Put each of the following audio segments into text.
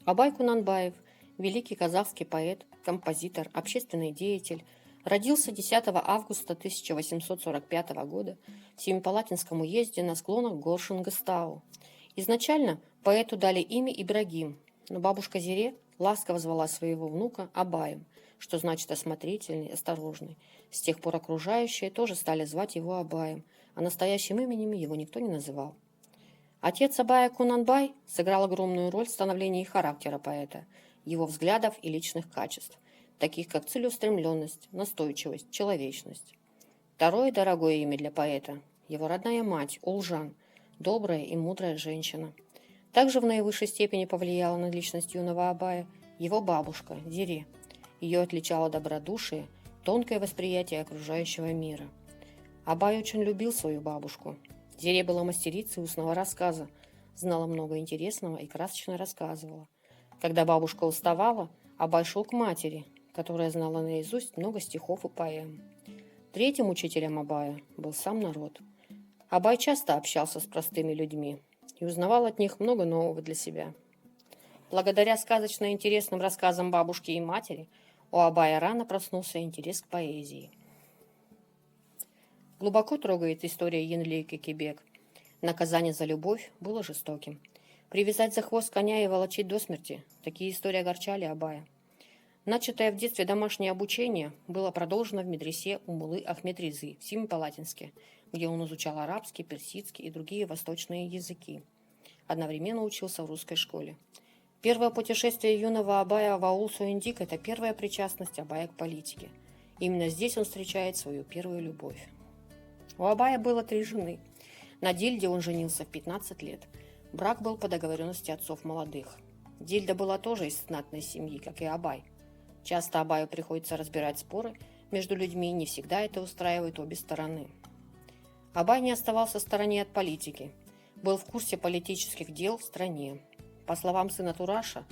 Абай Кунанбаев, великий казахский поэт, композитор, общественный деятель, родился 10 августа 1845 года в Семипалатинском уезде на склонах гор Шингыстау. Изначально поэту дали имя Ибрагим, но бабушка Зире ласково звала своего внука Абаем, что значит осмотрительный, осторожный. С тех пор окружающие тоже стали звать его Абаем, а настоящим именем его никто не называл. Отец Абая Кунанбай сыграл огромную роль в становлении характера поэта, его взглядов и личных качеств, таких как целеустремленность, настойчивость, человечность. Второе дорогое имя для поэта – его родная мать Улжан, добрая и мудрая женщина. Также в наивысшей степени повлияла на личность юного Абая его бабушка Зире. Ее отличало добродушие, тонкое восприятие окружающего мира. Абай очень любил свою бабушку. Зире была мастерицей устного рассказа, знала много интересного и красочно рассказывала. Когда бабушка уставала, Абай шел к матери, которая знала наизусть много стихов и поэм. Третьим учителем Абая был сам народ. Абай часто общался с простыми людьми и узнавал от них много нового для себя. Благодаря сказочно интересным рассказам бабушки и матери у Абая рано проснулся интерес к поэзии. Глубоко трогает история Янлейки Кебек. Наказание за любовь было жестоким. Привязать за хвост коня и волочить до смерти – такие истории огорчали Абая. Начатое в детстве домашнее обучение было продолжено в медресе у муллы Ахмед Резы в Семипалатинске, где он изучал арабский, персидский и другие восточные языки. Одновременно учился в русской школе. Первое путешествие юного Абая в аул Суэндик – это первая причастность Абая к политике. Именно здесь он встречает свою первую любовь. У Абая было 3 жены. На Дильде он женился в 15 лет. Брак был по договоренности отцов молодых. Дильда была тоже из знатной семьи, как и Абай. Часто Абаю приходится разбирать споры между людьми, и не всегда это устраивает обе стороны. Абай не оставался в стороне от политики. Был в курсе политических дел в стране. По словам сына Тураша,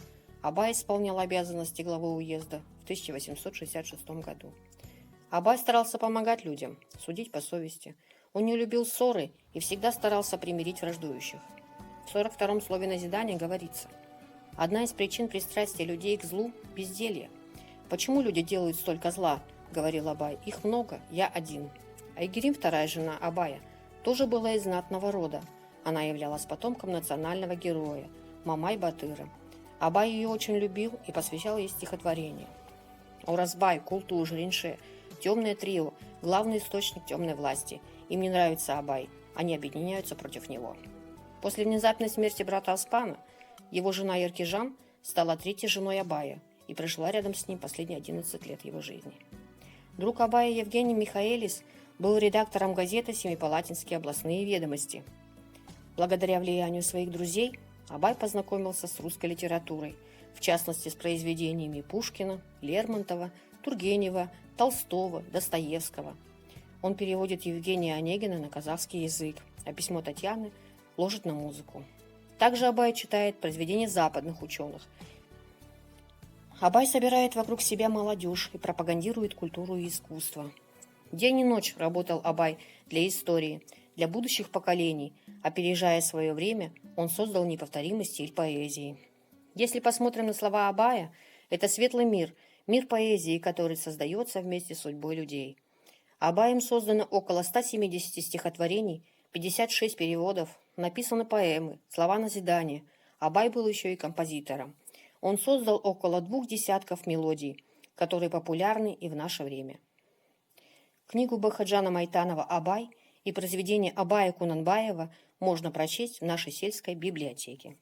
Абай исполнял обязанности главы уезда в 1866 году. Абай старался помогать людям, судить по совести. Он не любил ссоры и всегда старался примирить враждующих. В 42-м слове назидания говорится: «Одна из причин пристрастия людей к злу – безделье. Почему люди делают столько зла?» – говорил Абай. «Их много, я один». Айгерим, вторая жена Абая, тоже была из знатного рода. Она являлась потомком национального героя Мамай-Батыра. Абай ее очень любил и посвящал ей стихотворение. «Оразбай, Култу, Жиринше – темное трио, главный источник темной власти. Им не нравится Абай, они объединяются против него». После внезапной смерти брата Оспана, его жена Еркежан стала 3-й женой Абая и прожила рядом с ним последние 11 лет его жизни. Друг Абая Евгений Михаэлис был редактором газеты «Семипалатинские областные ведомости». Благодаря влиянию своих друзей Абай познакомился с русской литературой, в частности с произведениями Пушкина, Лермонтова, Тургенева, Толстого, Достоевского. Он переводит Евгения Онегина на казахский язык, а письмо Татьяны ложит на музыку. Также Абай читает произведения западных ученых. Абай собирает вокруг себя молодежь и пропагандирует культуру и искусство. День и ночь работал Абай для истории, для будущих поколений. Опережая свое время, он создал неповторимый стиль поэзии. Если посмотрим на слова Абая, это светлый мир, мир поэзии, который создается вместе с судьбой людей. Абаем создано около 170 стихотворений, 56 переводов, написаны поэмы, слова назидания. Абай был еще и композитором. Он создал около 2 десятков мелодий, которые популярны и в наше время. Книгу Бахаджана Майтанова «Абай» и произведение Абая Кунанбаева можно прочесть в нашей сельской библиотеке.